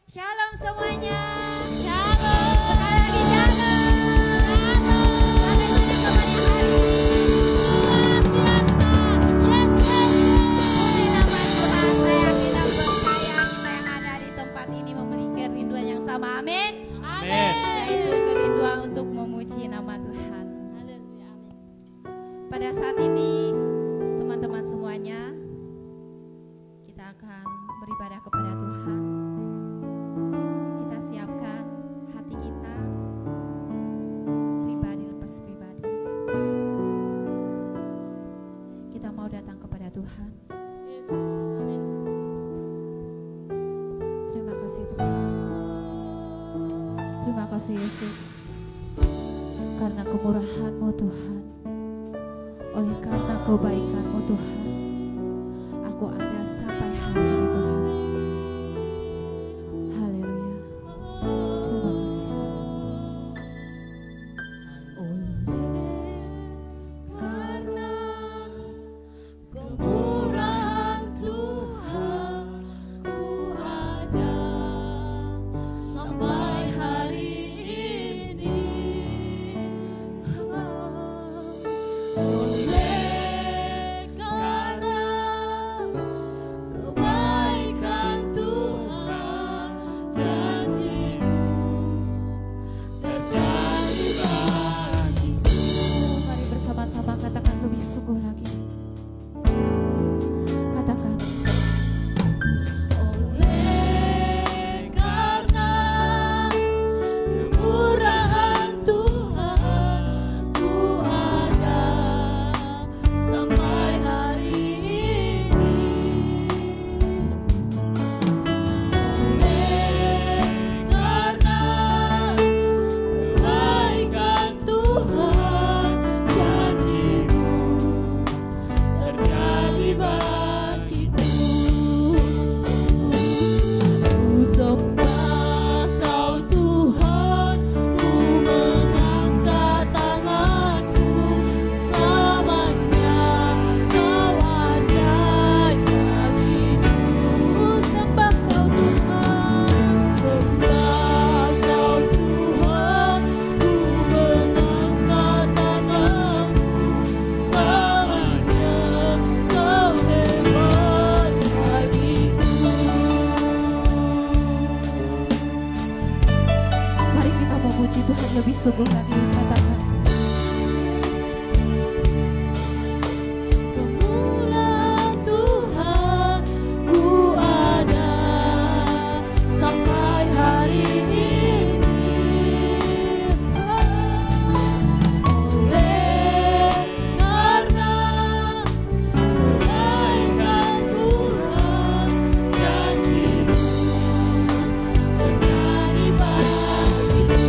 Shalom semuanya. Shalom. Sekali lagi shalom. Bagaimana kabarnya hari ini? Luar biasa. Puji nama Tuhan. Saya yakin dan percaya kita yang ada di tempat ini memiliki kerinduan yang sama. Amin. Amin. Yaitu kerinduan untuk memuji nama Tuhan. Pada saat ini teman-teman semuanya, kita akan beribadah kepada Tuhan. Kita siapkan hati kita, pribadi lepas pribadi. Kita mau datang kepada Tuhan. Terima kasih Tuhan. Terima kasih Yesus, karena kemurahan-Mu Tuhan, oleh karena kebaikan-Mu Tuhan, aku ada sampai hari ini Tuhan. Haleluya. Terima kasih. Karena kemurahan Tuhan, ku ada sampai hari ini. Oleh karena kebaikan Tuhan, janji-Mu terjadi bagiku. Mari bersama-sama katakan lebih sungguh lagi. Katakan. Oleh karena kemurahan Tuhan, ku ada sampai hari ini. Oleh karena kebaikan Tuhan, janji-Mu terjadi bagiku. Ku sembah Kau Tuhan, ku mengangkat tanganku, selamanya Kau ada bagiku. Sembah Kau Tuhan, sembah Kau Tuhan, ku mengangkat tanganku, selamanya Kau hebat bagiku. Mari kita memuji Tuhan lebih sungguh lagi. Katakan. Kemurahan Tuhan, ku ada sampai hari ini. Oleh karena kebaikan Tuhan, janji-Mu terjadi bagiku.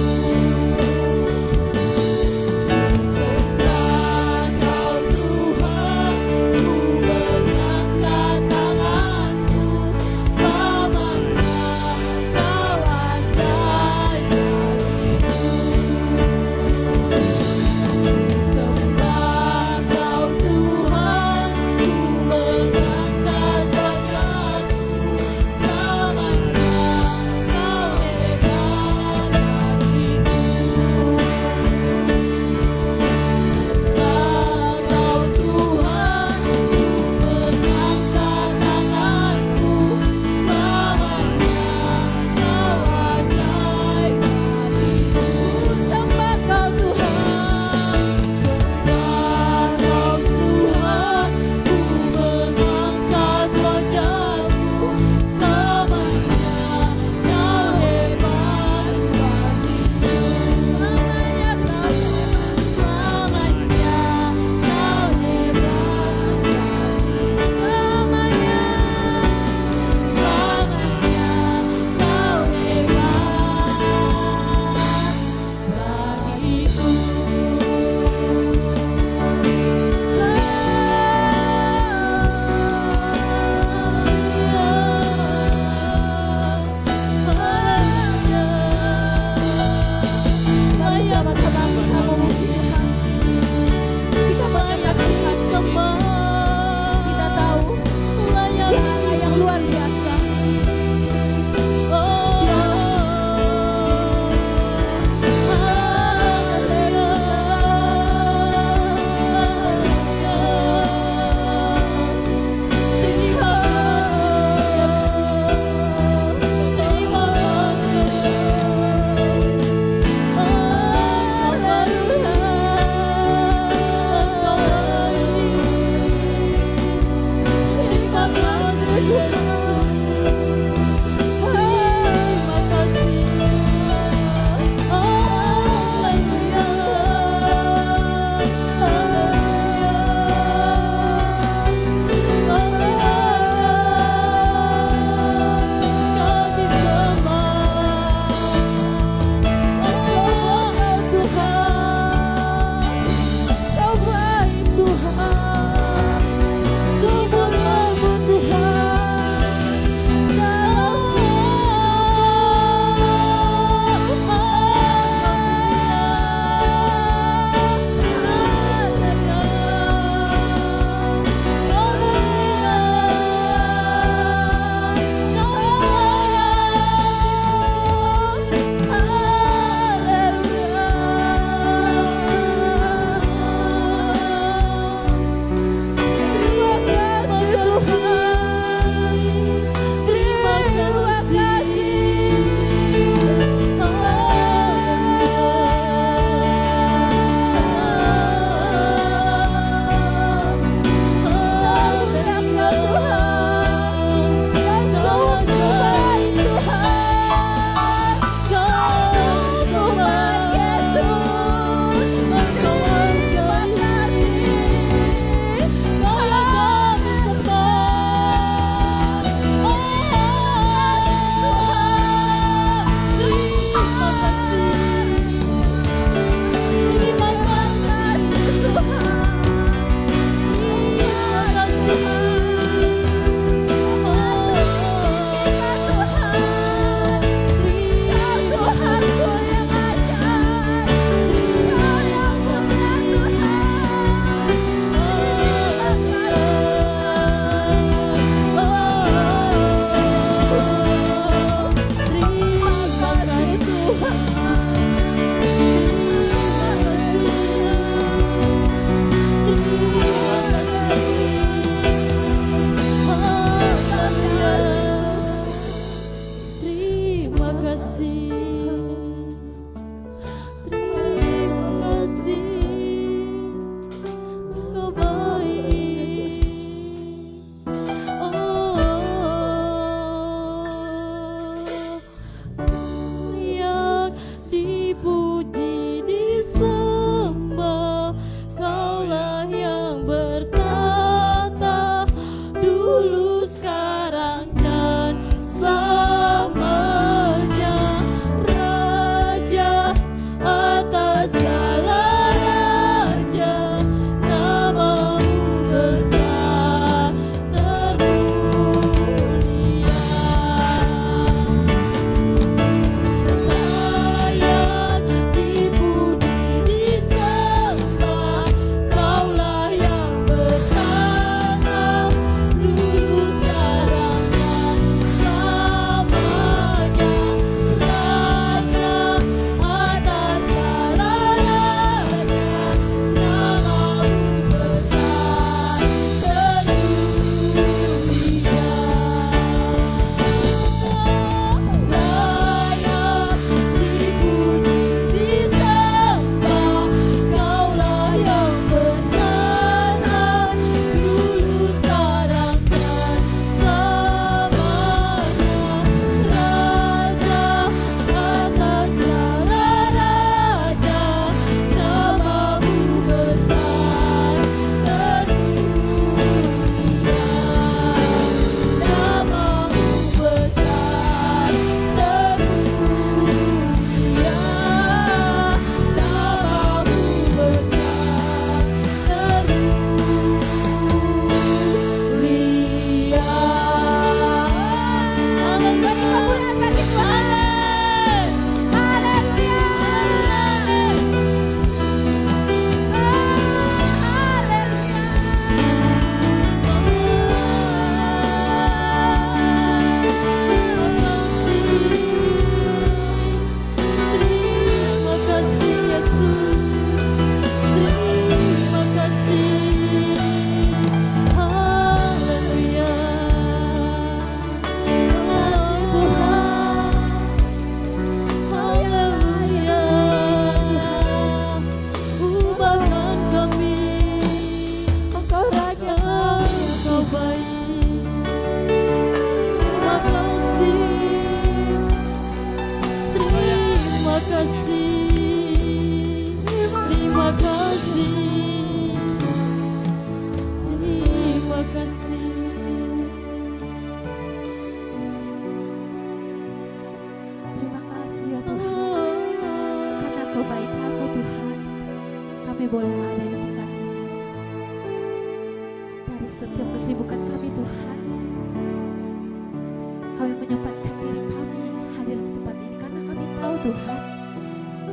Tuhan,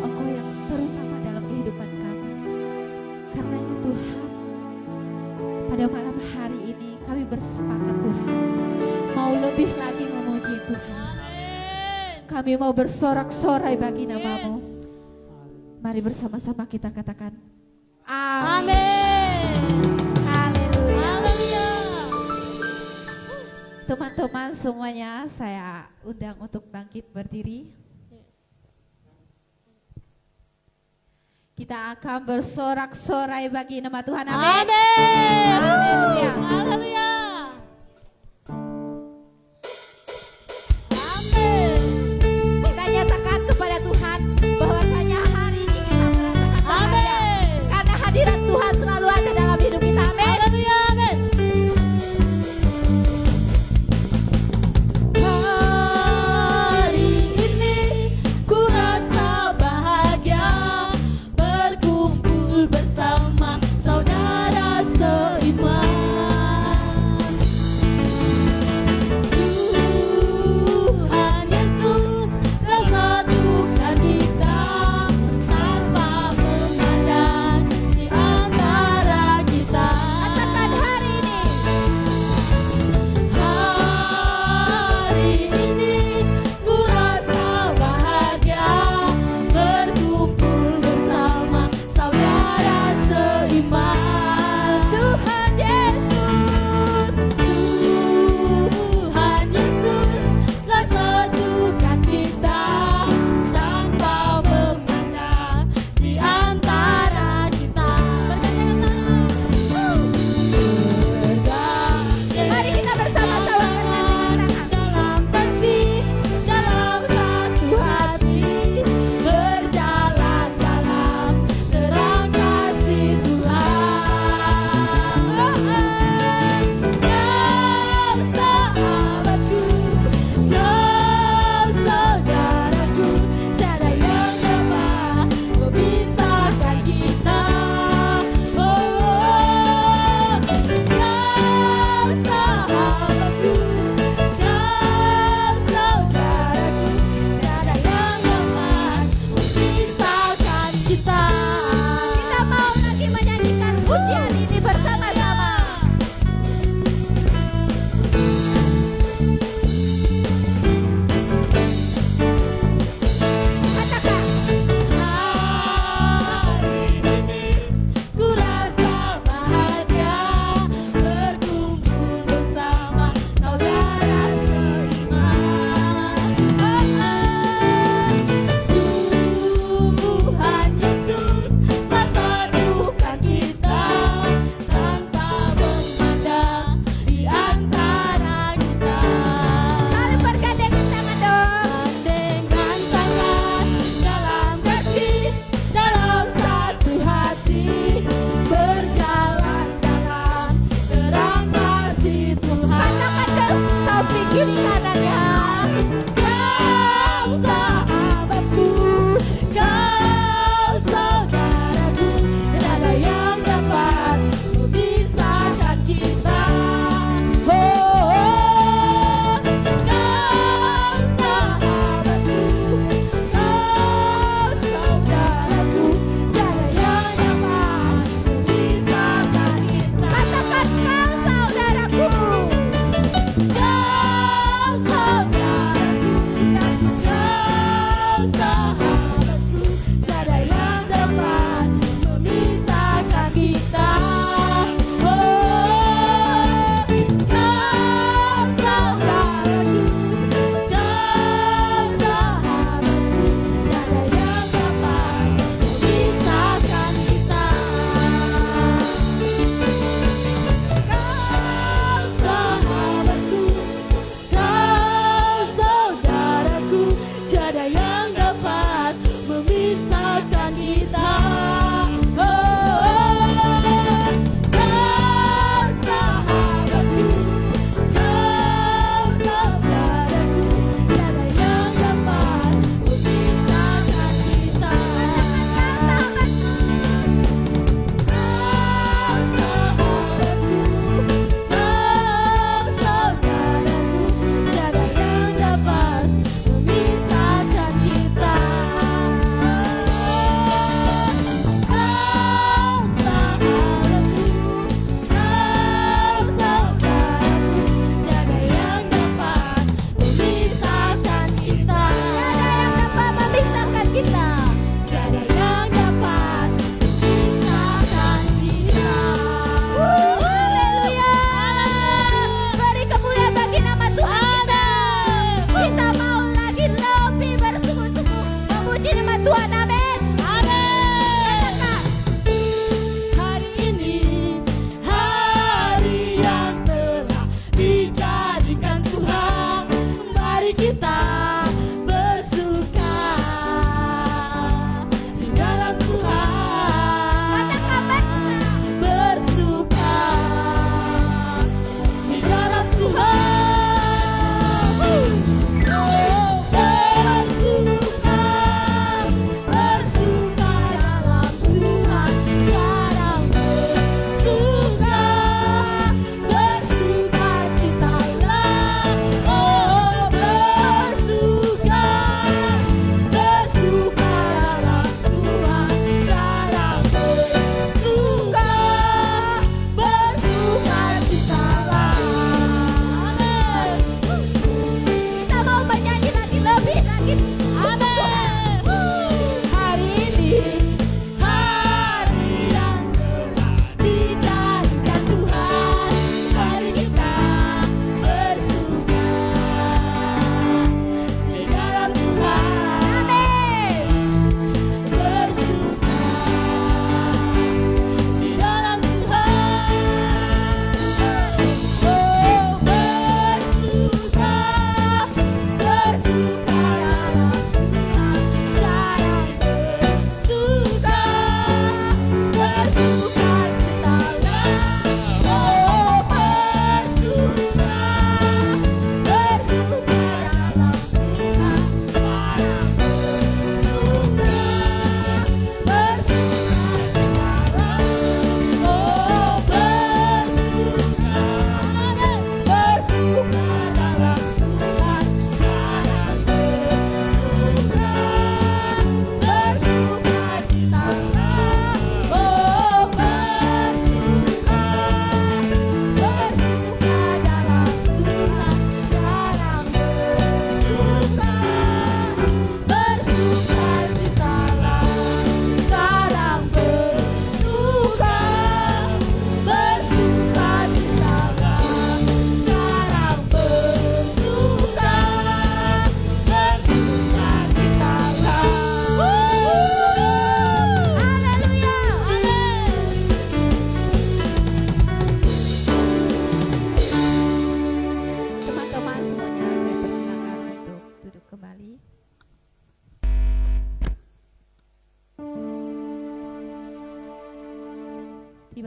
Engkau yang terutama dalam kehidupan kami. Karenanya Tuhan, pada malam hari ini kami bersepakat Tuhan, mau lebih lagi memuji Tuhan. Kami mau bersorak-sorai bagi nama-Mu. Mari bersama-sama kita katakan amin. Haleluya. Teman-teman semuanya, saya undang untuk bangkit berdiri. Kita akan bersorak-sorai bagi nama Tuhan. Amin. Haleluya. Haleluya. Kita nyatakan kepada Tuhan bahwasanya hari ini kita merasakan bahagia. Karena hadirat Tuhan selalu ada dalam hidup kita. Amin. Haleluya. Amin. Hari ini ku rasa bahagia berkumpul bersama saudara seiman.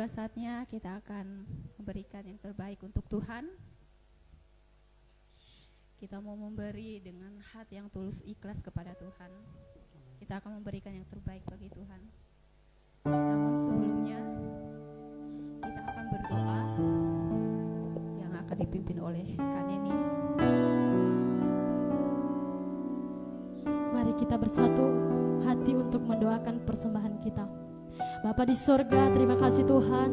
Inilah saatnya kita akan memberikan yang terbaik untuk Tuhan. Kita mau memberi dengan hati yang tulus ikhlas kepada Tuhan. Kita akan memberikan yang terbaik bagi Tuhan. Namun sebelumnya kita akan berdoa yang akan dipimpin oleh Kak Neni. Mari kita bersatu hati untuk mendoakan persembahan kita. Bapa di sorga, terima kasih Tuhan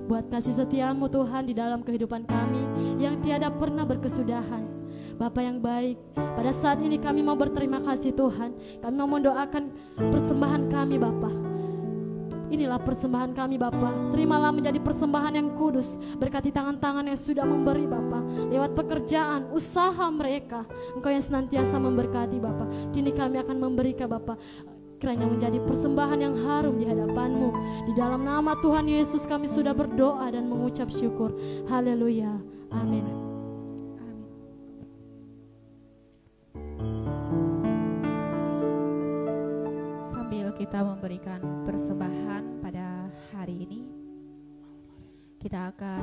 buat kasih setiamu Tuhan di dalam kehidupan kami yang tiada pernah berkesudahan. Bapa yang baik, pada saat ini kami mau berterima kasih Tuhan. Kami mau mendoakan persembahan kami Bapa. Inilah persembahan kami Bapa. Terimalah menjadi persembahan yang kudus. Berkati tangan-tangan yang sudah memberi Bapa. Lewat pekerjaan, usaha mereka, Engkau yang senantiasa memberkati Bapa. Kini kami akan memberikan Bapa, kiranya menjadi persembahan yang harum di hadapan-Mu. Di dalam nama Tuhan Yesus kami sudah berdoa dan mengucap syukur. Haleluya. Amin. Sambil kita memberikan persembahan pada hari ini, kita akan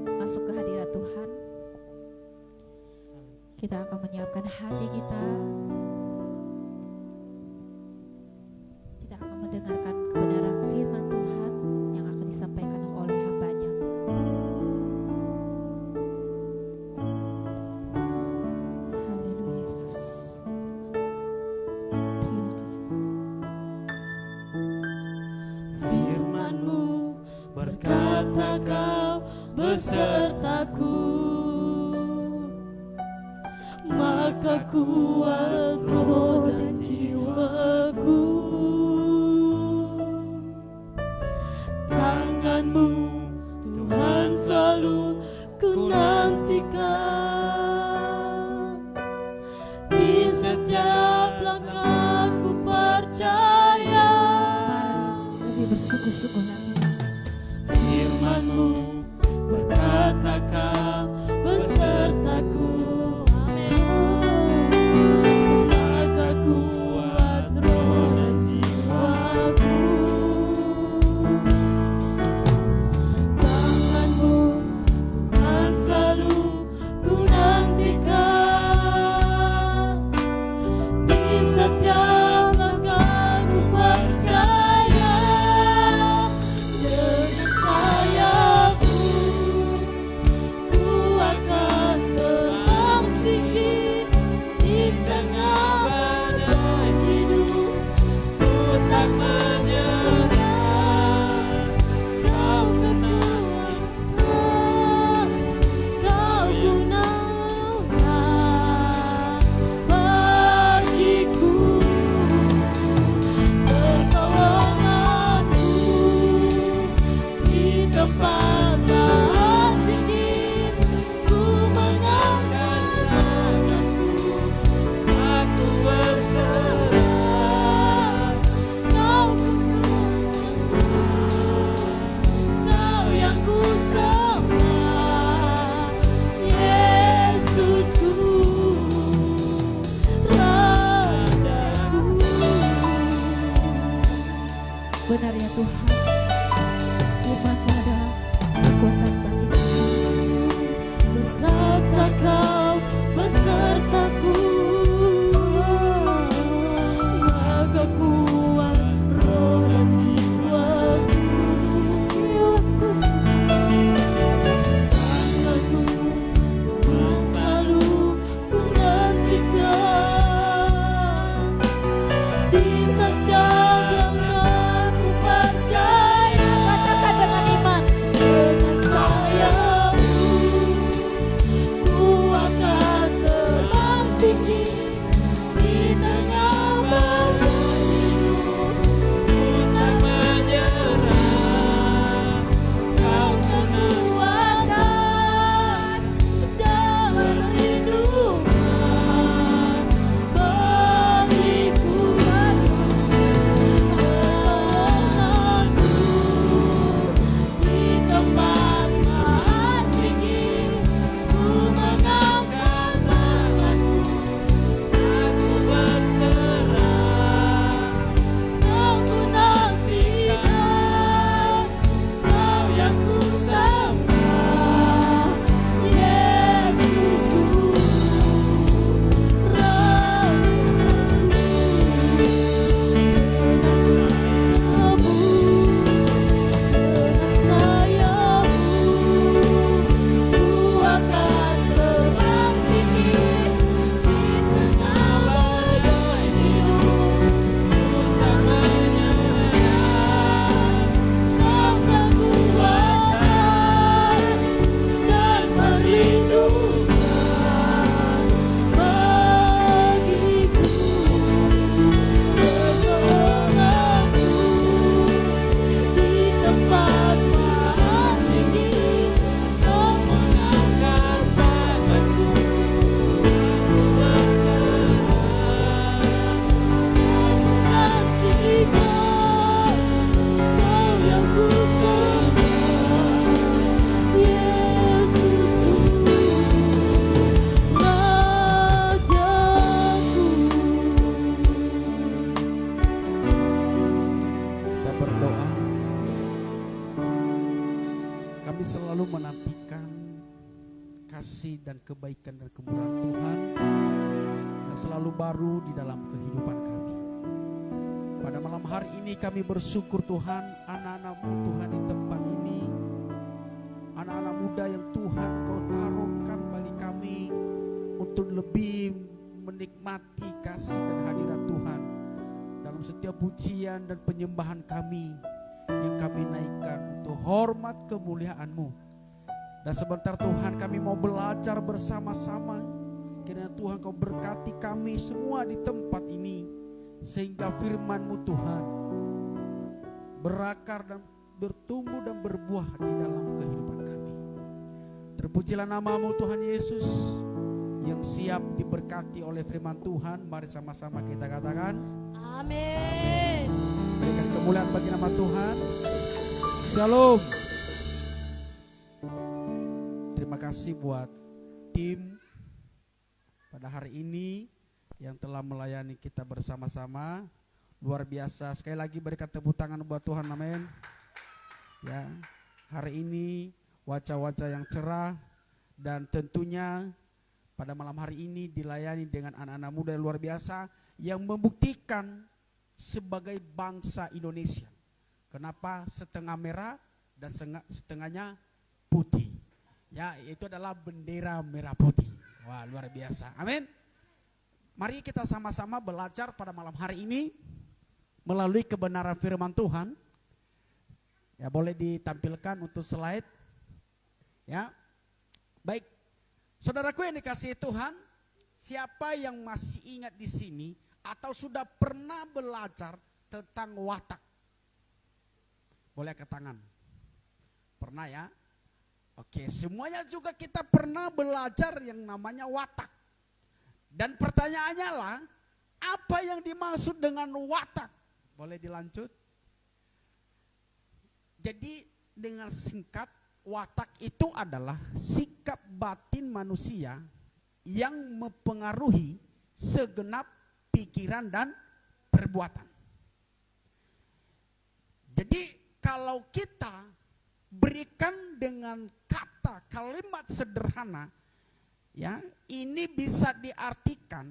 masuk ke hadirat Tuhan. Kita akan menyiapkan hati kita. Kita akan mendengarkan kebenaran firman Tuhan yang akan disampaikan oleh hamba-Nya. Haleluya Yesus. Terima kasih. Firman-Mu berkata Kau besertaku, maka kuat roh dan jiwaku. Tangan-Mu Tuhan selalu ku nantikan, di setiap langkah ku percaya. Mari lebih bersungguh-sungguh lagi. Firman-Mu berkata Kau besertaku, maka kuat roh dan jiwaku. Tangan-Mu Tuhan selalu ku nantikan, di setiap langkah ku percaya. kebaikan dan kemurahan Tuhan yang selalu baru di dalam kehidupan kami. Pada malam hari ini kami bersyukur Tuhan, anak-anak-Mu Tuhan di tempat ini, anak-anak muda yang Tuhan Kau taruhkan bagi kami untuk lebih menikmati kasih dan hadirat Tuhan dalam setiap pujian dan penyembahan kami yang kami naikkan untuk hormat kemuliaan-Mu. Dan sebentar Tuhan kami mau belajar bersama-sama, kiranya Tuhan Kau berkati kami semua di tempat ini, sehingga firman-Mu Tuhan berakar dan bertumbuh dan berbuah di dalam kehidupan kami. Terpujilah nama-Mu Tuhan Yesus yang siap diberkati oleh firman Tuhan. Mari sama-sama kita katakan Amin. berikan kemuliaan bagi nama Tuhan. Shalom. Terima kasih buat tim pada hari ini yang telah melayani kita bersama-sama. Luar biasa. Sekali lagi berikan tepuk tangan buat Tuhan. Amin. Ya, hari ini wajah-wajah yang cerah dan tentunya pada malam hari ini dilayani dengan anak-anak muda yang luar biasa yang membuktikan sebagai bangsa Indonesia. Kenapa setengah merah dan setengahnya putih? Ya, itu adalah bendera merah putih. Wah, luar biasa. Amin. Mari kita sama-sama belajar pada malam hari ini melalui kebenaran firman Tuhan. Ya, boleh ditampilkan untuk slide. Ya. Baik. Saudaraku yang dikasihi Tuhan, siapa yang masih ingat di sini atau sudah pernah belajar tentang watak? Boleh angkat tangan. Pernah ya? Oke, semuanya juga kita pernah belajar yang namanya watak. Dan pertanyaannya lah, apa yang dimaksud dengan watak? Boleh dilanjut? Jadi dengan singkat, watak itu adalah sikap batin manusia yang mempengaruhi segenap pikiran dan perbuatan. Jadi kalau kita berikan dengan kata kalimat sederhana, ya, ini bisa diartikan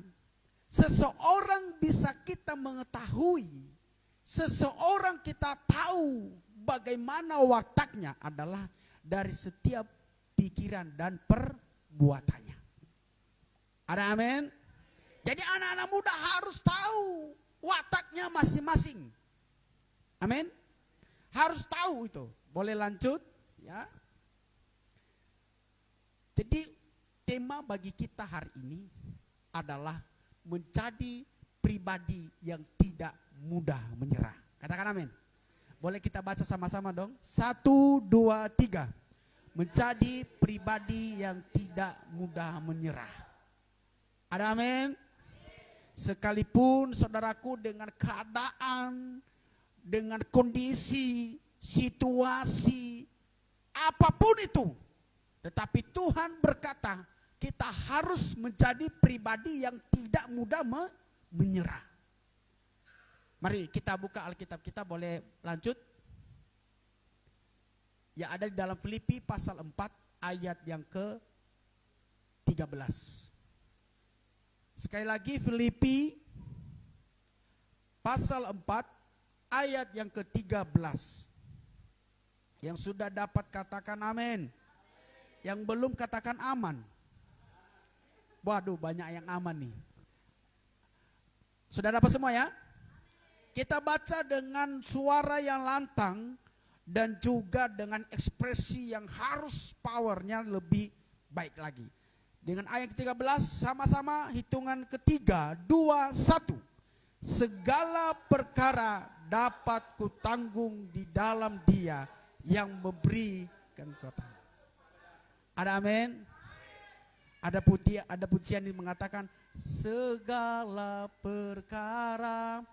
seseorang bisa kita mengetahui, seseorang kita tahu bagaimana wataknya adalah dari setiap pikiran dan perbuatannya. Ada amin? Jadi anak-anak muda harus tahu wataknya masing-masing. Amin? Harus tahu itu. Boleh lanjut? Ya. Jadi tema bagi kita hari ini adalah menjadi pribadi yang tidak mudah menyerah. Katakan amin. Boleh kita baca sama-sama dong? 1, 2, 3. Menjadi pribadi yang tidak mudah menyerah. Ada amin? Sekalipun saudaraku dengan keadaan, dengan kondisi, situasi, apapun itu. Tetapi Tuhan berkata, kita harus menjadi pribadi yang tidak mudah menyerah. Mari kita buka Alkitab kita, boleh lanjut. Ya, ada di dalam Filipi pasal 4 ayat yang ke-13. Sekali lagi Filipi pasal 4 ayat yang ke-13. Yang sudah dapat katakan amin. Yang belum katakan aman. Waduh, banyak yang aman nih. Sudah dapat semua ya? Kita baca dengan suara yang lantang dan juga dengan ekspresi yang harus powernya lebih baik lagi. Dengan ayat ke-13 sama-sama hitungan ketiga, 2, 1. Segala perkara dapat kutanggung di dalam Dia yang memberikan kekuatan. Ada amin? Ada pujian yang mengatakan segala perkara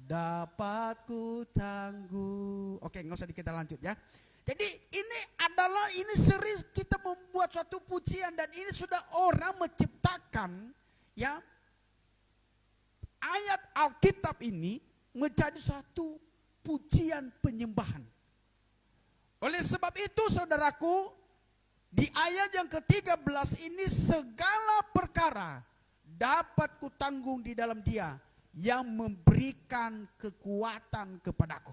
dapat ku tangguh. Oke, nggak usah kita lanjut ya. Jadi ini sering kita membuat suatu pujian dan ini sudah orang menciptakan ya ayat Alkitab ini menjadi suatu pujian penyembahan. Oleh sebab itu saudaraku, Di ayat yang ke-13 ini, segala perkara dapat kutanggung di dalam Dia yang memberikan kekuatan kepadaku.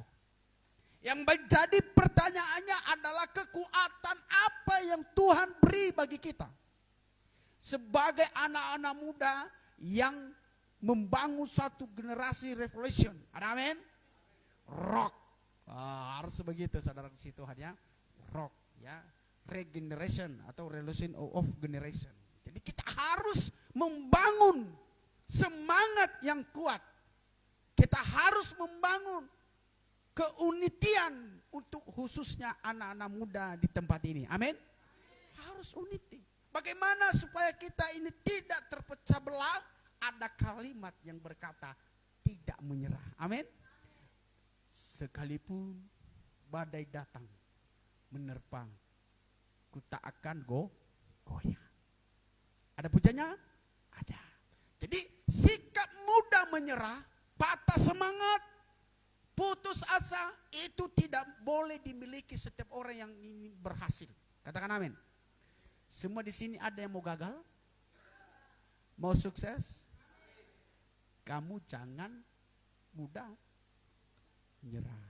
Yang menjadi pertanyaannya adalah kekuatan apa yang Tuhan beri bagi kita sebagai anak-anak muda yang membangun satu generasi revolution. Ada amin? Rock. Harus begitu saudara kasih Tuhan ya. Rock ya. Regeneration atau revolution of generation. Jadi kita harus membangun semangat yang kuat. Kita harus membangun keunitian untuk khususnya anak-anak muda di tempat ini. Amin. Harus unity. Bagaimana supaya kita ini tidak terpecah belah? Ada kalimat yang berkata tidak menyerah. Amin. Sekalipun badai datang menerpang, ku tak akan goyah. Ada pujiannya? Ada. Jadi sikap mudah menyerah, patah semangat, putus asa, itu tidak boleh dimiliki setiap orang yang ingin berhasil. Katakan amin. Semua di sini ada yang mau gagal? Mau sukses? Kamu jangan mudah menyerah.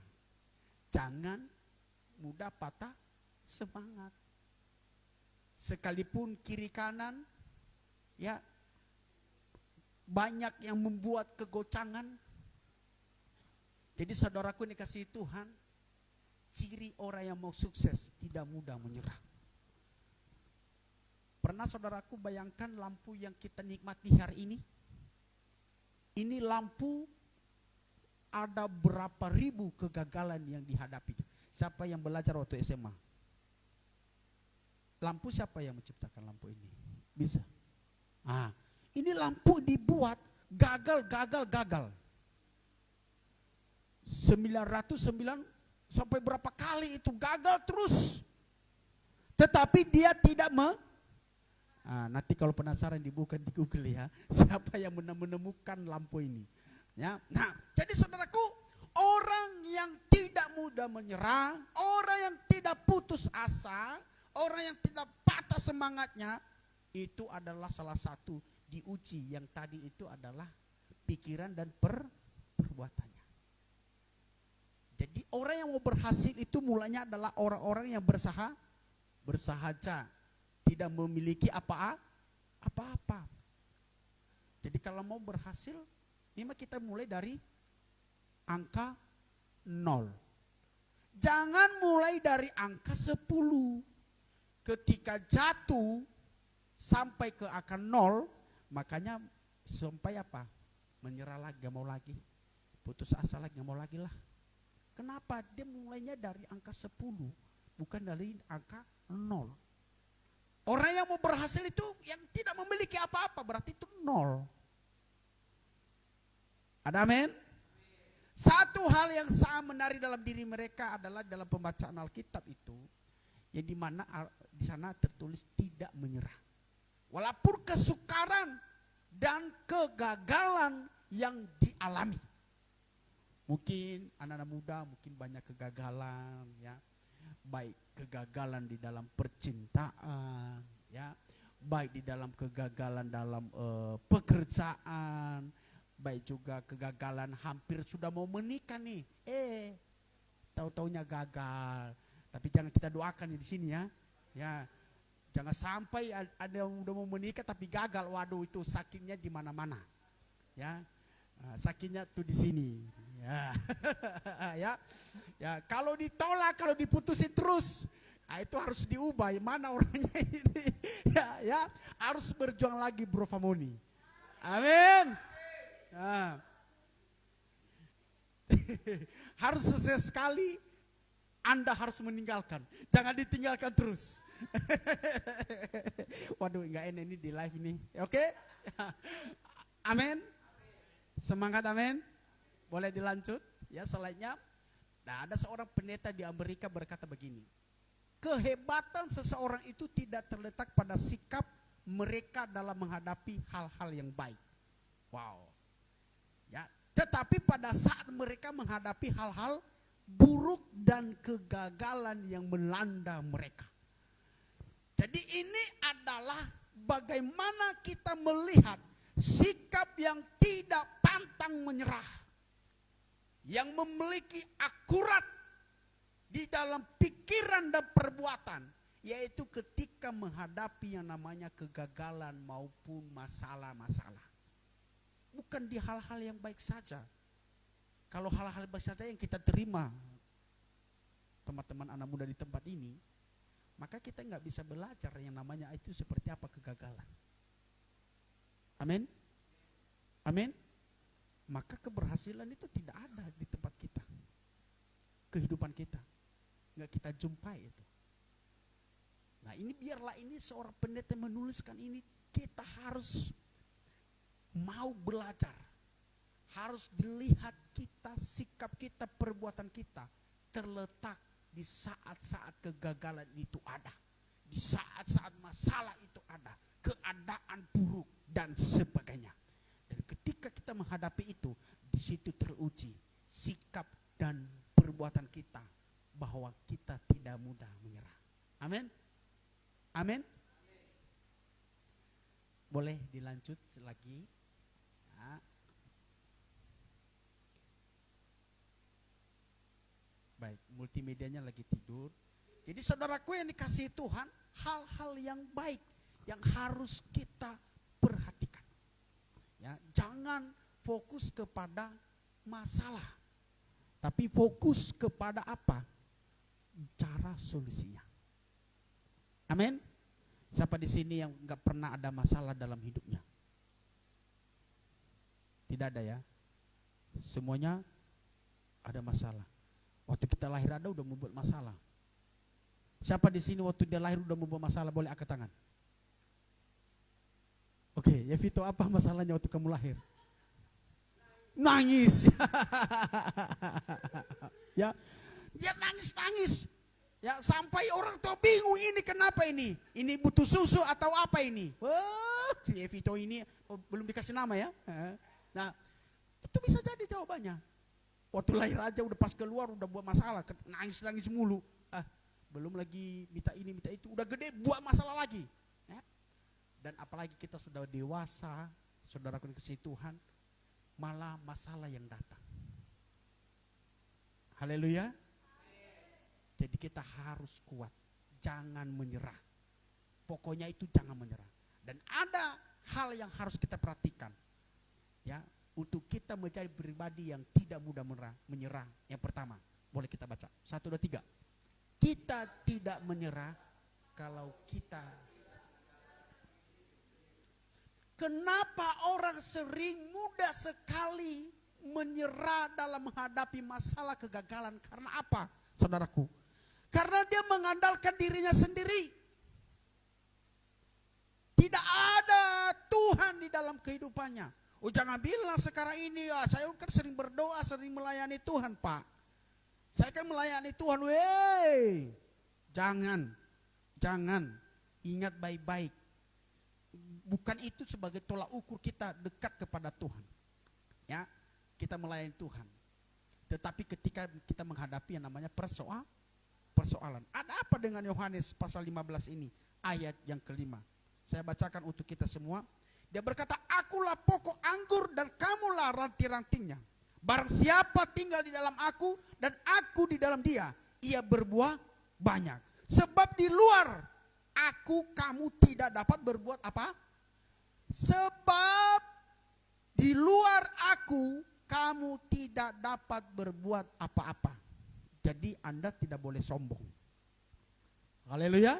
Jangan mudah patah semangat. Sekalipun kiri kanan ya banyak yang membuat kegocangan. Jadi saudaraku ini kasih Tuhan, ciri orang yang mau sukses tidak mudah menyerah. Pernah saudaraku bayangkan lampu yang kita nikmati hari ini? Ini lampu ada berapa ribu kegagalan yang dihadapi. Siapa yang belajar waktu SMA? Lampu siapa yang menciptakan lampu ini? Bisa. Ini lampu dibuat gagal. 909 sampai berapa kali itu gagal terus. Tetapi dia tidak nanti kalau penasaran dibuka di Google ya, siapa yang menemukan lampu ini. Ya. Nah, jadi saudaraku, orang yang tidak mudah menyerah, orang yang tidak putus asa, orang yang tidak patah semangatnya, itu adalah salah satu diuji yang tadi itu adalah pikiran dan perbuatannya. Jadi orang yang mau berhasil itu mulanya adalah orang-orang yang bersahaja, tidak memiliki apa-apa. Jadi kalau mau berhasil, memang kita mulai dari angka 0. Jangan mulai dari angka 10. Ketika jatuh sampai ke angka 0, makanya sampai apa? Menyerah lagi, gak mau lagi. Putus asa lagi, gak mau lagi lah. Kenapa? Dia mulainya dari angka 10, bukan dari angka 0. Orang yang mau berhasil itu yang tidak memiliki apa-apa, berarti itu 0. Ada amin? Satu hal yang sangat menarik dalam diri mereka adalah dalam pembacaan Alkitab itu, ya di mana di sana tertulis tidak menyerah. Walaupun kesukaran dan kegagalan yang dialami. Mungkin anak-anak muda mungkin banyak kegagalan ya. Baik kegagalan di dalam percintaan ya, baik di dalam kegagalan dalam pekerjaan, baik juga kegagalan hampir sudah mau menikah nih, tahu-taunya gagal. Tapi jangan kita doakan di sini ya, jangan sampai ada yang udah mau menikah tapi gagal. Waduh, itu sakitnya di mana-mana, ya, sakitnya tuh di sini, ya, Kalau ditolak, kalau diputusin terus, itu harus diubah. Mana orangnya ini, ya, harus berjuang lagi, Bro Famoni. Amin. Harus sesekali Anda harus meninggalkan, jangan ditinggalkan terus. Waduh, nggak enak ini di live ini, oke? Amin. Semangat, amin. Boleh dilanjut ya slide-nya. Nah, ada seorang pendeta di Amerika berkata begini, kehebatan seseorang itu tidak terletak pada sikap mereka dalam menghadapi hal-hal yang baik. Wow. Ya, tetapi pada saat mereka menghadapi hal-hal buruk dan kegagalan yang melanda mereka. Jadi ini adalah bagaimana kita melihat sikap yang tidak pantang menyerah, yang memiliki akurat di dalam pikiran dan perbuatan, yaitu ketika menghadapi yang namanya kegagalan maupun masalah-masalah. Bukan di hal-hal yang baik saja. Kalau hal-hal baik saja yang kita terima, teman-teman anak muda di tempat ini, maka kita nggak bisa belajar yang namanya itu seperti apa kegagalan. Amin. Amin. Maka keberhasilan itu tidak ada di tempat kita, kehidupan kita nggak kita jumpai itu. Nah ini biarlah ini seorang pendeta menuliskan ini, kita harus mau belajar, harus dilihat kita, sikap kita, perbuatan kita terletak di saat-saat kegagalan itu ada, di saat-saat masalah itu ada, keadaan buruk dan sebagainya. Dan ketika kita menghadapi itu, di situ teruji sikap dan perbuatan kita bahwa kita tidak mudah menyerah. Amin. Amin. Boleh dilanjut lagi. Ya. Baik, multimedianya lagi tidur. Jadi saudaraku yang dikasihi Tuhan, hal-hal yang baik yang harus kita perhatikan. Ya, jangan fokus kepada masalah, tapi fokus kepada apa? Cara solusinya. Amin. Siapa di sini yang nggak pernah ada masalah dalam hidupnya? Tidak ada ya. Semuanya ada masalah. Waktu kita lahir ada udah membuat masalah. Siapa di sini waktu dia lahir udah membuat masalah, boleh angkat tangan. Oke, ya Vito, apa masalahnya waktu kamu lahir? Nangis. Ya, dia nangis-nangis. Ya, sampai orang tua bingung, ini kenapa ini? Ini butuh susu atau apa ini? Si Vito ini belum dikasih nama ya. Nah, itu bisa jadi jawabannya. Waktu lahir aja udah pas keluar udah buat masalah, nangis-nangis mulu. Belum lagi minta ini, minta itu, udah gede buat masalah lagi. Ya. Dan apalagi kita sudah dewasa, saudaraku dikasihi Tuhan, malah masalah yang datang. Haleluya. Jadi kita harus kuat, jangan menyerah. Pokoknya itu jangan menyerah. Dan ada hal yang harus kita perhatikan. Ya, untuk kita menjadi pribadi yang tidak mudah menyerah. Yang pertama, boleh kita baca. 1, 2, 3. Kita tidak menyerah kalau kita. Kenapa orang sering mudah sekali menyerah dalam menghadapi masalah kegagalan? Karena apa, saudaraku? Karena dia mengandalkan dirinya sendiri. Tidak ada Tuhan di dalam kehidupannya. Oh, jangan bilang sekarang ini, saya kan sering berdoa, sering melayani Tuhan, Pak. Saya kan melayani Tuhan, wey. Jangan. Ingat baik-baik. Bukan itu sebagai tolak ukur kita dekat kepada Tuhan. Ya, kita melayani Tuhan. Tetapi ketika kita menghadapi yang namanya persoalan. Ada apa dengan Yohanes pasal 15 ini? Ayat yang kelima. Saya bacakan untuk kita semua. Dia berkata, akulah pokok anggur dan kamulah ranting-rantingnya. Barang siapa tinggal di dalam aku dan aku di dalam dia, ia berbuah banyak. Sebab di luar aku kamu tidak dapat berbuat apa? Sebab di luar aku kamu tidak dapat berbuat apa-apa. Jadi Anda tidak boleh sombong. Haleluya.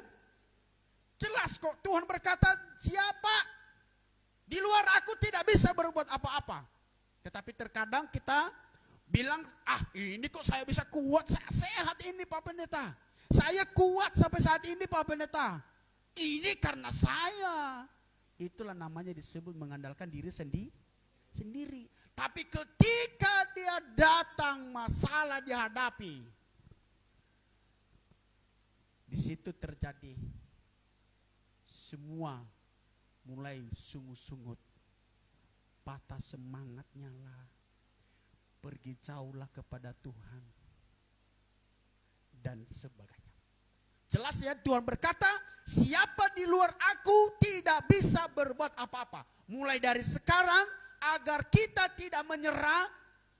Jelas kok Tuhan berkata, siapa di luar aku tidak bisa berbuat apa-apa. Tetapi terkadang kita bilang, ini kok saya bisa kuat, saya sehat ini Pak Pendeta. Saya kuat sampai saat ini Pak Pendeta. Ini karena saya. Itulah namanya disebut mengandalkan diri sendiri. Tapi ketika dia datang masalah dihadapi, di situ terjadi semua mulai sungut-sungut, patah semangatnya lah, pergi jauhlah kepada Tuhan dan sebagainya. Jelas ya, Tuhan berkata, siapa di luar aku tidak bisa berbuat apa-apa. Mulai dari sekarang, agar kita tidak menyerah,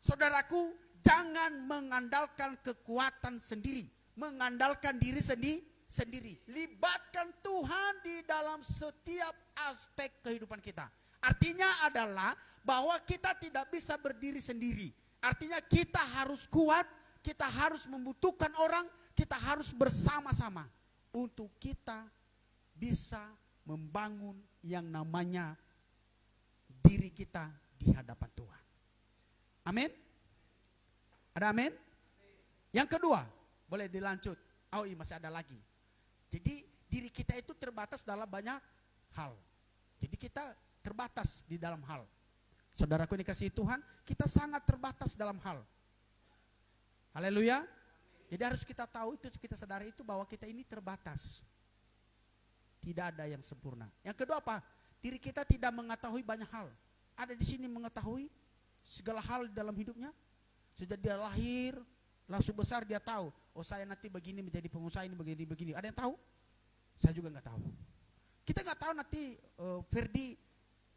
saudaraku, jangan mengandalkan kekuatan sendiri. Mengandalkan diri sendiri. Libatkan Tuhan di dalam setiap aspek kehidupan kita. Artinya adalah bahwa kita tidak bisa berdiri sendiri. Artinya kita harus kuat, kita harus membutuhkan orang, kita harus bersama-sama untuk kita bisa membangun yang namanya diri kita di hadapan Tuhan. Amin? Ada amin? Yang kedua, boleh dilanjut. Oh iya, masih ada lagi. Jadi diri kita itu terbatas dalam banyak hal. Jadi kita terbatas di dalam hal. Saudaraku dikasihi Tuhan, kita sangat terbatas dalam hal. Haleluya. Jadi harus kita tahu itu, kita sadari itu bahwa kita ini terbatas. Tidak ada yang sempurna. Yang kedua apa? Diri kita tidak mengetahui banyak hal. Ada di sini mengetahui segala hal dalam hidupnya. Sejak dia lahir, langsung besar dia tahu. Oh, saya nanti begini menjadi pengusaha ini begini. Ada yang tahu? Saya juga nggak tahu. Kita nggak tahu nanti Ferdi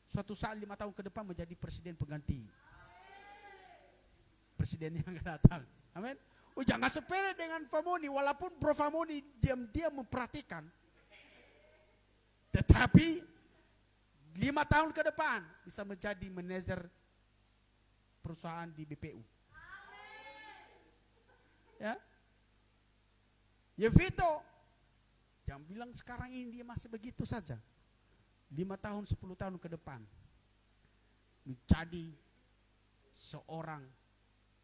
suatu saat 5 tahun ke depan menjadi presiden pengganti presiden yang akan datang. Amin. Oh, jangan sepele dengan Famoni, walaupun Bro Famoni diam-diam memperhatikan. Tetapi 5 tahun ke depan bisa menjadi manajer perusahaan di BPU. Ya. Vito, jangan bilang sekarang ini dia masih begitu saja. 5 tahun, 10 tahun ke depan menjadi seorang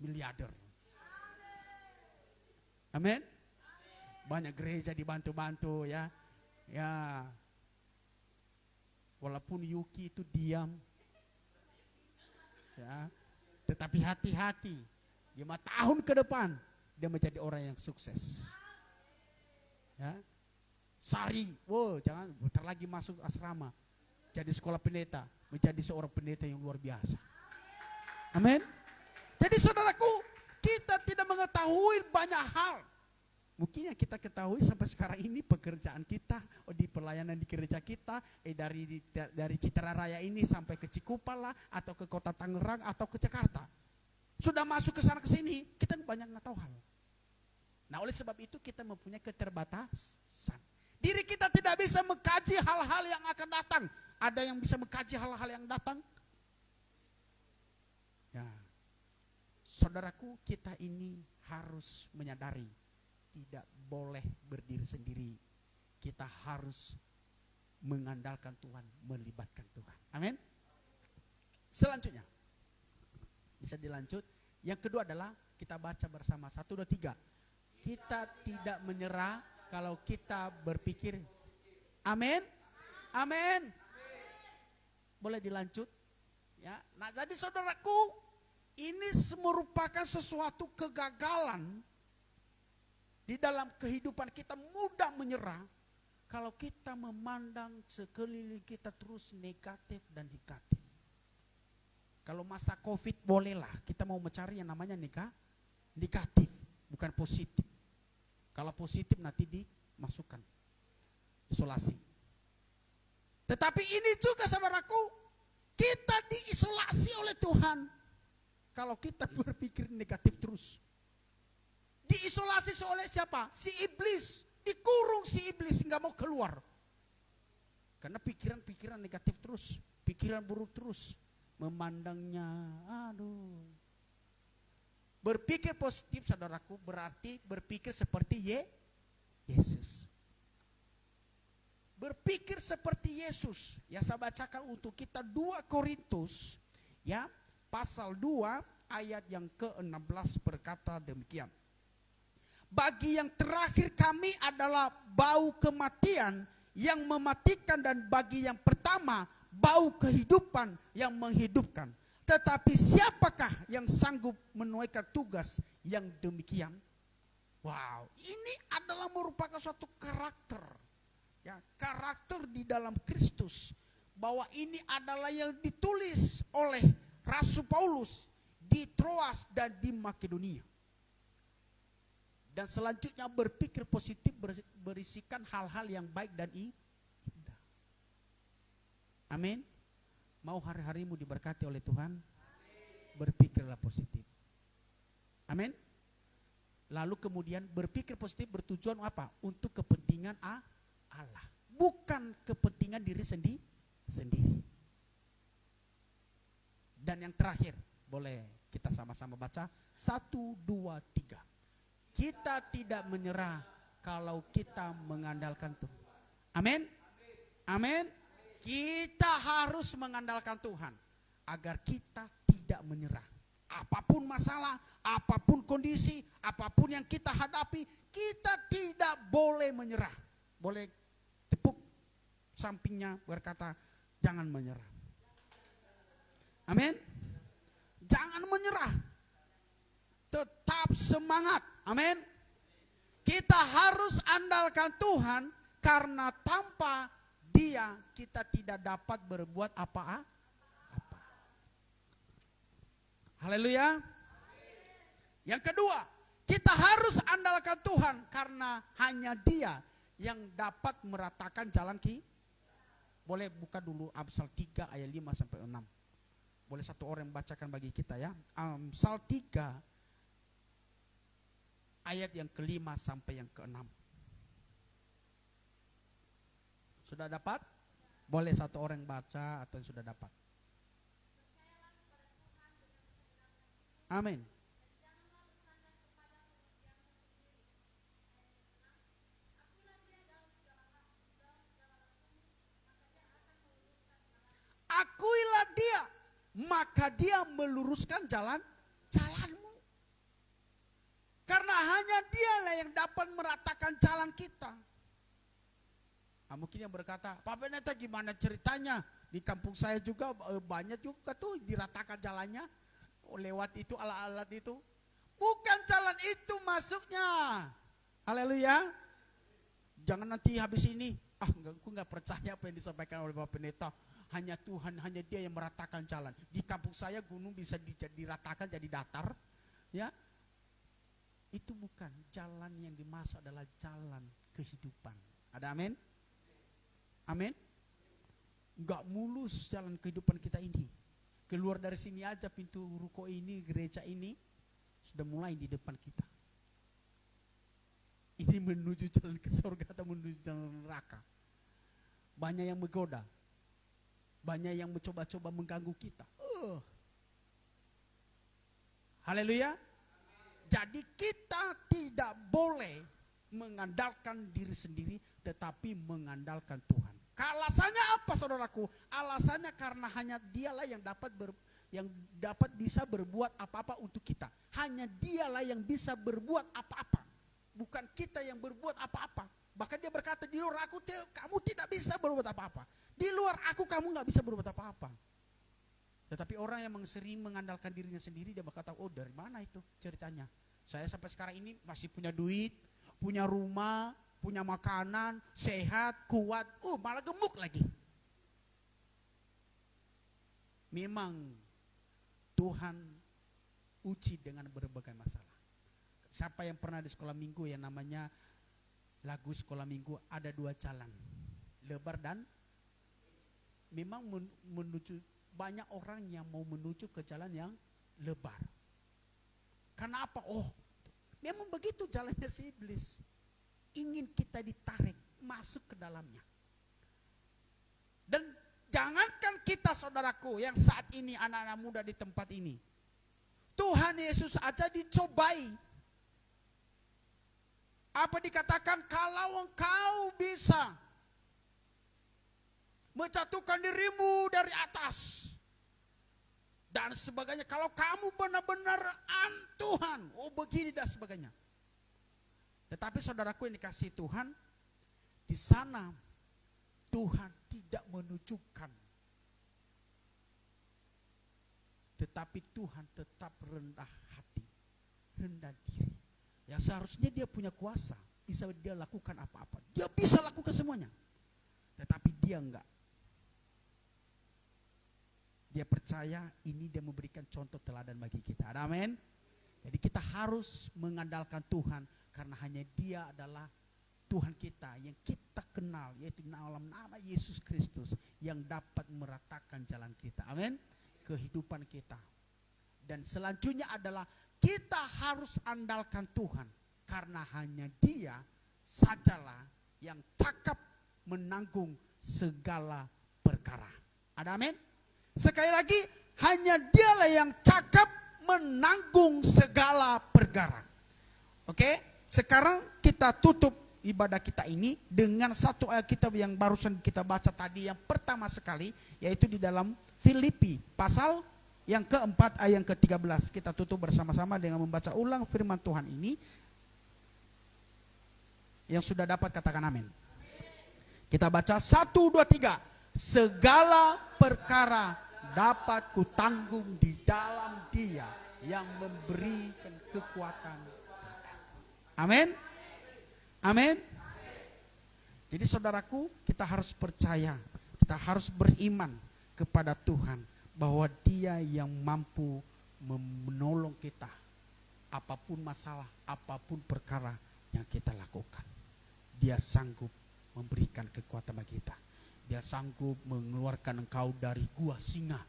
miliarder. Amin. Banyak gereja dibantu-bantu ya. Ya. Walaupun Yuki itu diam, ya, tetapi hati-hati. 5 tahun ke depan dia menjadi orang yang sukses. Ya. Sari, jangan bentar lagi masuk asrama, jadi sekolah pendeta, menjadi seorang pendeta yang luar biasa. Amin. Jadi saudaraku, kita tidak mengetahui banyak hal. Mungkin yang kita ketahui sampai sekarang ini pekerjaan kita, di pelayanan di gereja kita, dari Citra Raya ini sampai ke Cikupala atau ke kota Tangerang atau ke Jakarta. Sudah masuk ke sana ke sini, kita banyak nggak tahu hal. Nah, oleh sebab itu kita mempunyai keterbatasan. Diri kita tidak bisa mengkaji hal-hal yang akan datang. Ada yang bisa mengkaji hal-hal yang datang? Ya. Saudaraku, kita ini harus menyadari tidak boleh berdiri sendiri. Kita harus mengandalkan Tuhan, melibatkan Tuhan. Amin. Selanjutnya, bisa dilanjut. Yang kedua adalah kita baca bersama 1, 2, 3. Kita tidak menyerah kalau kita berpikir. Amin. Amin. Boleh dilanjut. Ya. Nah, jadi saudaraku, ini merupakan sesuatu kegagalan di dalam kehidupan kita, mudah menyerah kalau kita memandang sekeliling kita terus negatif dan negatif. Kalau masa COVID bolehlah kita mau mencari yang namanya negatif, bukan positif. Kalau positif nanti dimasukkan isolasi. Tetapi ini juga saudaraku, kita diisolasi oleh Tuhan kalau kita berpikir negatif terus. Diisolasi oleh siapa? Si iblis. Dikurung si iblis, nggak mau keluar. Karena pikiran-pikiran negatif terus, pikiran buruk terus, memandangnya, aduh. Berpikir positif saudaraku berarti berpikir seperti Yesus. Berpikir seperti Yesus. Ya, saya bacakan untuk kita 2 Korintus ya, pasal 2 ayat yang ke-16 berkata demikian. Bagi yang terakhir kami adalah bau kematian yang mematikan, dan bagi yang pertama bau kehidupan yang menghidupkan. Tetapi siapakah yang sanggup menunaikan tugas yang demikian? Wow, ini adalah merupakan suatu karakter. Ya, karakter di dalam Kristus. Bahwa ini adalah yang ditulis oleh Rasul Paulus di Troas dan di Makedonia. Dan selanjutnya berpikir positif berisikan hal-hal yang baik dan indah. Amin. Mau hari-harimu diberkati oleh Tuhan? Berpikirlah positif. Amin. Lalu kemudian berpikir positif bertujuan apa? Untuk kepentingan Allah. Bukan kepentingan diri sendiri. Dan yang terakhir, boleh kita sama-sama baca. 1, 2, 3. Kita tidak menyerah kalau kita mengandalkan Tuhan. Amin. Amin. Kita harus mengandalkan Tuhan agar kita tidak menyerah. Apapun masalah, apapun kondisi, apapun yang kita hadapi, kita tidak boleh menyerah. Boleh tepuk sampingnya berkata, jangan menyerah. Amin. Jangan menyerah. Tetap semangat. Amin. Kita harus andalkan Tuhan karena tanpa Dia kita tidak dapat berbuat apa-apa. Haleluya. Yang kedua, kita harus andalkan Tuhan karena hanya Dia yang dapat meratakan jalan kita. Boleh buka dulu Amsal 3 ayat 5 sampai 6. Boleh satu orang bacakan bagi kita ya. Amsal 3 ayat yang ke-5 sampai yang ke-6. Sudah dapat? Boleh satu orang baca atau yang sudah dapat. Amin. Akuilah Dia, maka Dia meluruskan jalanmu. Karena hanya Dialah yang dapat meratakan jalan kita. Mungkin yang berkata, Pak Pendeta gimana ceritanya? Di kampung saya juga banyak juga tuh diratakan jalannya. Lewat itu alat-alat itu. Bukan jalan itu masuknya. Haleluya. Jangan nanti habis ini, aku nggak percaya apa yang disampaikan oleh Bapak Pendeta. Hanya Tuhan, hanya Dia yang meratakan jalan. Di kampung saya gunung bisa diratakan jadi datar. Ya, itu bukan jalan yang dimaksud, adalah jalan kehidupan. Ada amin? Amin. Enggak mulus jalan kehidupan kita ini. Keluar dari sini aja pintu ruko ini, gereja ini sudah mulai di depan kita. Ini menuju jalan ke surga atau menuju jalan neraka. Banyak yang menggoda. Banyak yang mencoba-coba mengganggu kita. Haleluya. Jadi kita tidak boleh mengandalkan diri sendiri, tetapi mengandalkan Tuhan. Alasannya apa saudaraku? Alasannya karena hanya Dialah yang dapat bisa berbuat apa-apa untuk kita. Hanya Dialah yang bisa berbuat apa-apa. Bukan kita yang berbuat apa-apa. Bahkan Dia berkata, di luar aku kamu tidak bisa berbuat apa-apa. Di luar aku kamu nggak bisa berbuat apa-apa. Tetapi orang yang sering mengandalkan dirinya sendiri, dia berkata, oh dari mana itu ceritanya? Saya sampai sekarang ini masih punya duit, punya rumah, punya makanan, sehat, kuat, malah gemuk lagi. Memang Tuhan uji dengan berbagai masalah. Siapa yang pernah di sekolah minggu yang namanya lagu sekolah minggu, ada 2 jalan, lebar dan memang menuju, banyak orang yang mau menuju ke jalan yang lebar. Karena apa? Memang begitu jalannya si iblis. Ingin kita ditarik masuk ke dalamnya. Dan jangankan kita saudaraku yang saat ini anak-anak muda di tempat ini. Tuhan Yesus aja dicobai. Apa dikatakan? Kalau engkau bisa menjatuhkan dirimu dari atas dan sebagainya, kalau kamu benar-benar Tuhan, begini dan sebagainya. Tetapi saudaraku yang dikasihi Tuhan, di sana Tuhan tidak menunjukkan, tetapi Tuhan tetap rendah hati, rendah diri. Yang seharusnya Dia punya kuasa, bisa Dia lakukan apa-apa, Dia bisa lakukan semuanya. Tetapi Dia enggak. Dia percaya ini Dia memberikan contoh teladan bagi kita. Amin. Jadi kita harus mengandalkan Tuhan Karena hanya Dia adalah Tuhan kita yang kita kenal, yaitu dalam nama Yesus Kristus yang dapat meratakan jalan kita. Amin. Kehidupan kita. Dan selanjutnya adalah kita harus andalkan Tuhan, karena hanya Dia sajalah yang cakap menanggung segala perkara. Ada amin? Sekali lagi, hanya Dialah yang cakap menanggung segala perkara. Oke, sekarang kita tutup ibadah kita ini dengan satu ayat kitab yang barusan kita baca tadi, yang pertama sekali, yaitu di dalam Filipi pasal yang keempat ayat yang ke-13. Kita tutup bersama-sama dengan membaca ulang firman Tuhan ini. Yang sudah dapat katakan amin. Kita baca 1, 2, 3. Segala perkara dapat kutanggung di dalam Dia yang memberikan kekuatan. Amin. Amin. Jadi saudaraku, kita harus percaya, kita harus beriman kepada Tuhan bahwa Dia yang mampu menolong kita apapun masalah, apapun perkara yang kita lakukan. Dia sanggup memberikan kekuatan bagi kita. Dia sanggup mengeluarkan engkau dari gua singa,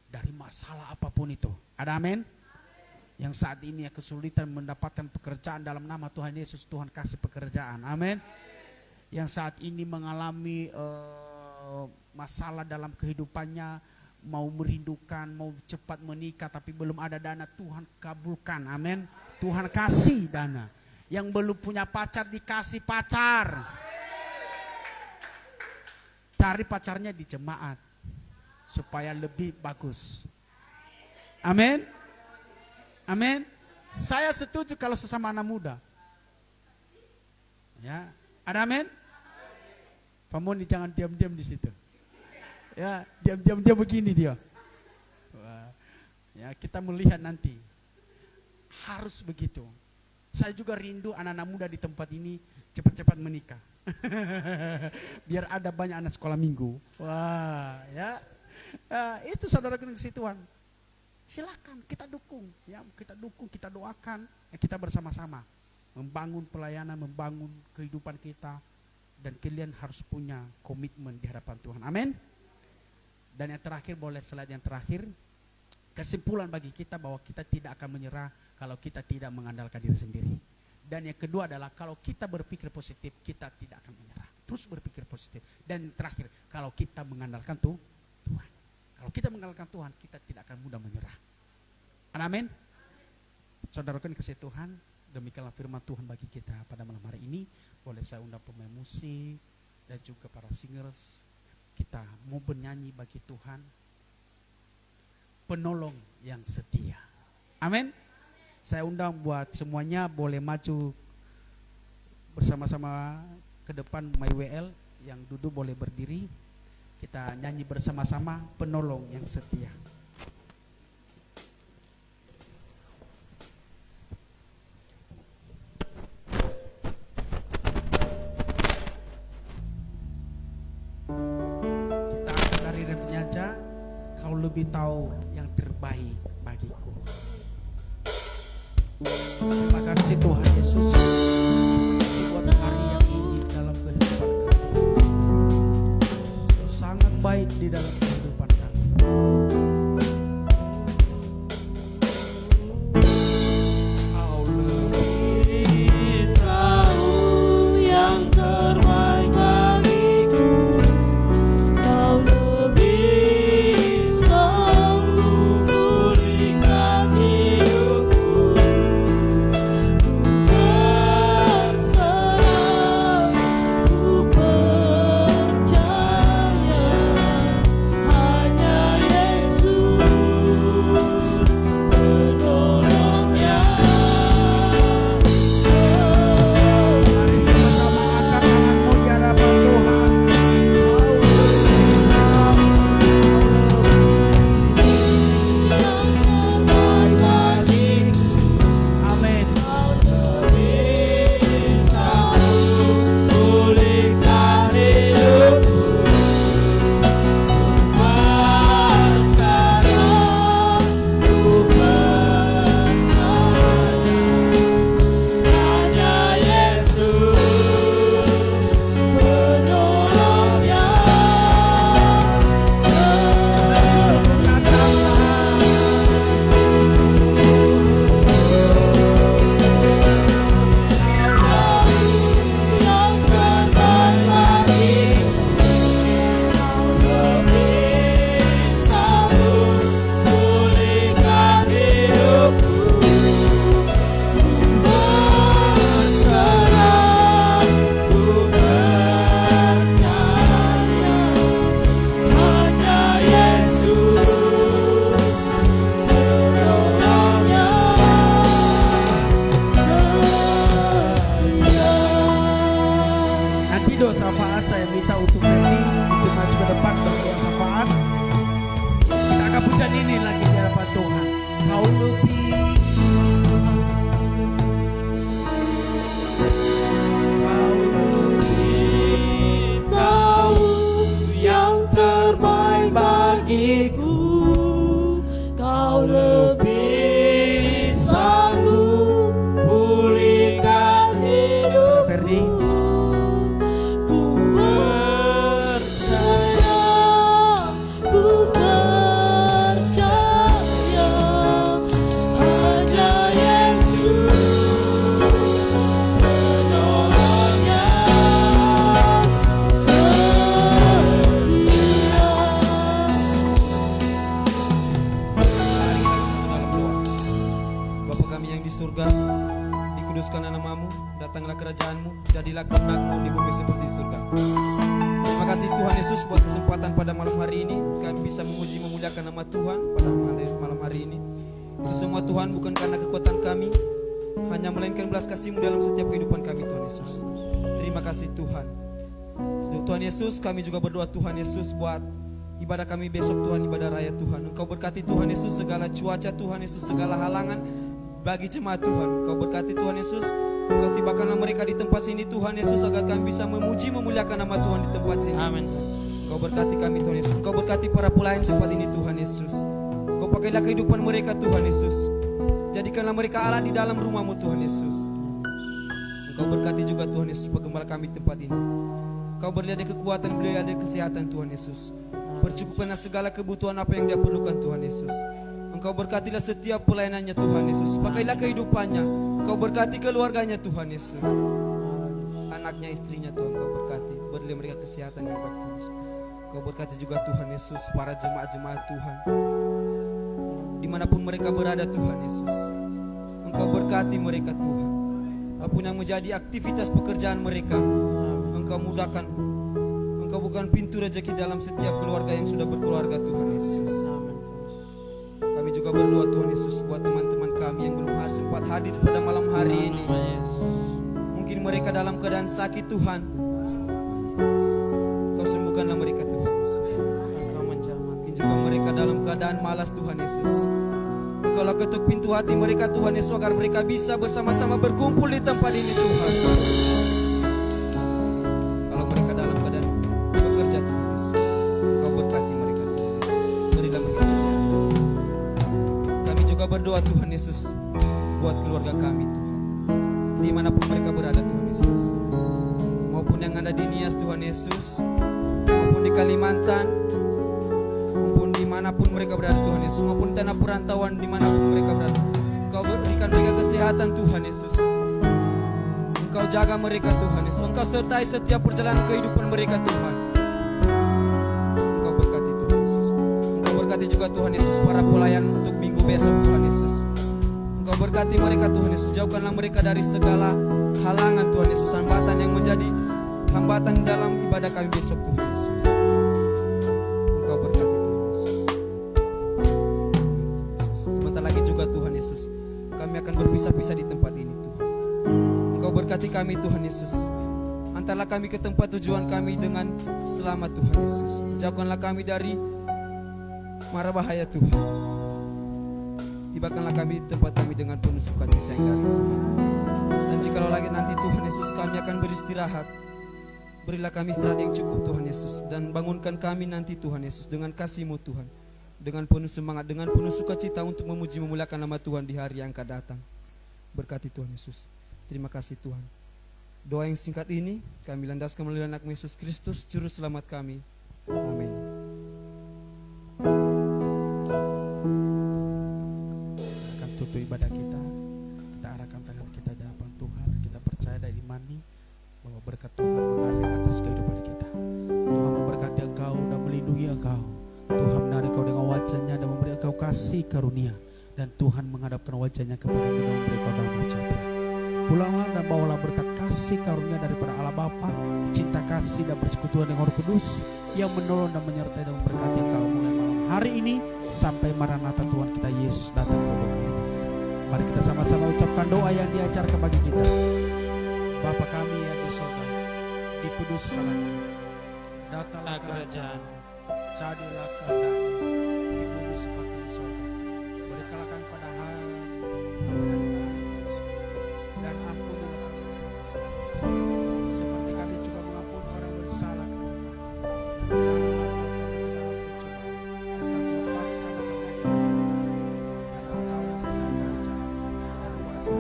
dari masalah apapun itu. Ada amin? Yang saat ini kesulitan mendapatkan pekerjaan, dalam nama Tuhan Yesus, Tuhan kasih pekerjaan. Amin. Yang saat ini mengalami masalah dalam kehidupannya, mau merindukan, mau cepat menikah tapi belum ada dana, Tuhan kabulkan. Amin. Tuhan kasih dana. Yang belum punya pacar, dikasih pacar. Cari pacarnya di jemaat supaya lebih bagus. Amin. Amin. Saya setuju kalau sesama anak muda. Ya, ada amin? Pamoni jangan diam-diam di situ. Ya, diam-diam dia begini dia. Wah. Ya, kita melihat nanti. Harus begitu. Saya juga rindu anak-anak muda di tempat ini cepat-cepat menikah. Biar ada banyak anak sekolah minggu. Wah, ya. Itu saudara kasih Tuhan. Silakan kita dukung, ya, kita dukung, kita doakan, ya, kita bersama-sama membangun pelayanan, membangun kehidupan kita, dan kalian harus punya komitmen di hadapan Tuhan. Amin. Dan yang terakhir, boleh slide yang terakhir, kesimpulan bagi kita bahwa kita tidak akan menyerah kalau kita tidak mengandalkan diri sendiri. Dan yang kedua adalah kalau kita berpikir positif, kita tidak akan menyerah. Terus berpikir positif. Dan yang terakhir, kalau kita mengandalkan Tuhan. Kalau kita mengandalkan Tuhan, kita tidak akan mudah menyerah. Amin. Saudaraku kasih Tuhan, demikianlah firman Tuhan bagi kita pada malam hari ini. Boleh saya undang pemain musik dan juga para singers. Kita mau bernyanyi bagi Tuhan, penolong yang setia. Amin. Saya undang buat semuanya boleh maju bersama-sama ke depan MyWL, yang duduk boleh berdiri. Kita nyanyi bersama-sama penolong yang setia. Kita akan dari refnya aja, kau lebih tahu yang terbaik bagiku. Terima kasih Tuhan Yesus buat hari yang ini dalam kehidupan kami. Sangat baik di dalam kehidupan kami. Kau lebih tahu yang terbaik bagiku. Kau lebih sanggup pulihkan hidupku. Berserah, ku percaya surga, dikuduskanlah namamu, datanglah kerajaanmu, jadilah kehendakmu di bumi seperti di surga. Terima kasih Tuhan Yesus buat kesempatan pada malam hari ini kami bisa memuji memuliakan nama Tuhan pada malam hari ini. Itu semua Tuhan bukan karena kekuatan kami, hanya melainkan belas kasih-Mu dalam setiap kehidupan kami Tuhan Yesus. Terima kasih Tuhan. Tuhan Yesus, kami juga berdoa Tuhan Yesus buat ibadah kami besok Tuhan, ibadah raya Tuhan. Engkau berkati Tuhan Yesus segala cuaca Tuhan Yesus, segala halangan bagi jemaat Tuhan. Engkau berkati Tuhan Yesus, Engkau tibakanlah mereka di tempat sini Tuhan Yesus, agar kami bisa memuji memuliakan nama Tuhan di tempat sini. Amin. Engkau berkati kami Tuhan Yesus, Engkau berkati para pelayan tempat ini Tuhan Yesus. Engkau pakailah kehidupan mereka Tuhan Yesus, jadikanlah mereka Allah di dalam rumah-Mu Tuhan Yesus. Engkau berkati juga Tuhan Yesus penggembala kami di tempat ini. Engkau beri dia kekuatan, beri dia kesehatan Tuhan Yesus. Percukupkanlah segala kebutuhan apa yang dia perlukan Tuhan Yesus. Engkau berkatilah setiap pelayanannya Tuhan Yesus. Pakailah kehidupannya. Engkau berkati keluarganya Tuhan Yesus. Anaknya, istrinya Tuhan Engkau berkati. Berilah mereka kesehatan yang baik Tuhan Yesus. Engkau berkati juga Tuhan Yesus para jemaat-jemaat Tuhan, dimanapun mereka berada Tuhan Yesus. Engkau berkati mereka Tuhan. Apapun yang menjadi aktivitas pekerjaan mereka, Engkau mudahkan. Engkau bukan pintu rezeki dalam setiap keluarga yang sudah berkeluarga Tuhan Yesus. Kami juga berdoa Tuhan Yesus buat teman-teman kami yang belum sempat hadir pada malam hari ini. Mungkin mereka dalam keadaan sakit Tuhan, Engkau sembuhkanlah mereka Tuhan Yesus. Mungkin juga mereka dalam keadaan malas Tuhan Yesus, Engkaulah ketuk pintu hati mereka Tuhan Yesus, agar mereka bisa bersama-sama berkumpul di tempat ini Tuhan. Kalau mereka dalam keadaan bekerja Tuhan Yesus, Engkau berkati mereka Tuhan Yesus. Berilah mereka kesehatan. Kami juga berdoa Tuhan Yesus buat keluarga kami Tuhan, dimanapun mereka berada Tuhan Yesus, maupun yang ada di Nias Tuhan Yesus, maupun di Kalimantan, maupun dimanapun mereka berada Tuhan Yesus, maupun tanah perantauan dimanapun mereka berada. Engkau berikan mereka kesehatan Tuhan Yesus. Engkau jaga mereka Tuhan Yesus. Engkau sertai setiap perjalanan kehidupan mereka Tuhan. Engkau berkati Tuhan Yesus. Engkau berkati juga Tuhan Yesus para pelayan untuk minggu besok Tuhan Yesus. Engkau berkati mereka Tuhan Yesus. Jauhkanlah mereka dari segala halangan Tuhan Yesus, hambatan yang menjadi hambatan dalam ibadah kami besok Tuhan Yesus. Engkau berkati Tuhan Yesus. Sebentar lagi juga Tuhan Yesus, kami akan berpisah-pisah di tempat ini Tuhan. Engkau berkati kami Tuhan Yesus. Antarlah kami ke tempat tujuan kami dengan selamat Tuhan Yesus. Jauhkanlah kami dari mara bahaya Tuhan. Tibakanlah kami di tempat kami dengan penuh sukacita yang dari Tuhan. Dan jikalau lagi nanti Tuhan Yesus kami akan beristirahat, berilah kami istirahat yang cukup Tuhan Yesus. Dan bangunkan kami nanti Tuhan Yesus dengan kasih-Mu Tuhan, dengan penuh semangat, dengan penuh sukacita untuk memuji memuliakan nama Tuhan di hari yang akan datang. Berkati Tuhan Yesus. Terima kasih Tuhan. Doa yang singkat ini kami landaskan melalui anak Yesus Kristus, Juru Selamat kami. Amin. Akan tutup ibadah kita. Kita arahkan tangan kita di hadapan Tuhan. Kita percaya dan imani bahwa berkat Tuhan mengalir atas kehidupan kita. Tuhan memberkati engkau dan melindungi engkau. Tuhan menarik engkau dengan wajahnya dan memberi engkau kasih karunia. Dan Tuhan menghadapkan wajahnya kepadamu dan memberi engkau damai sejahtera. Pulanglah dan bawalah berkat kasih karunia daripada Allah Bapa, cinta kasih dan persekutuan dengan Roh Kudus yang menolong dan menyertai dan memberkati engkau mulai malam hari ini sampai Maranatha Tuhan kita Yesus datang kedua kali. Mari kita sama-sama ucapkan doa yang diajarkan bagi kita. Bapa kami yang di surga, dikuduskanlah nama, datanglah kerajaan, jadilah kehendakmu di bumi seperti di surga. Berikanlah kami pada hari dan ampunilah kami seperti kami juga mengampuni orang bersalah kepada kami. Dan janganlah kami dalam pencobaan, tetapi lepaskanlah kami dari dan Engkau yang punya kerajaan dan kuasa.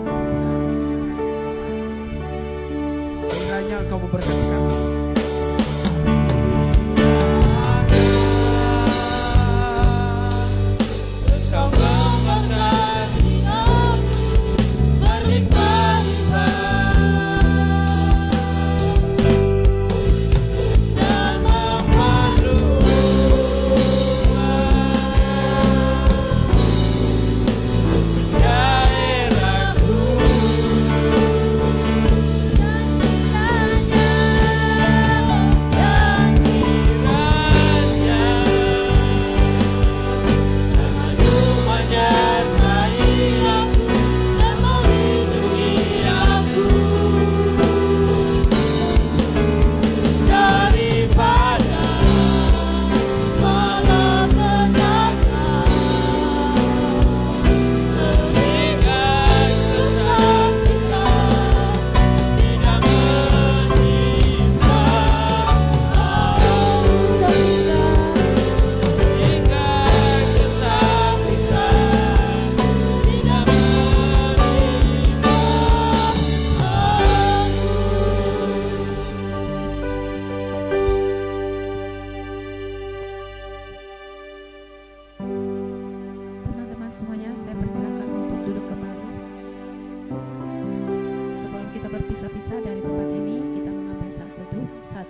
Kiranya Engkau memberkati kami.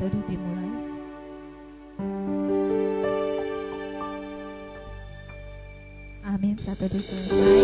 teduh dimulai. Amin, saat teduh selesai.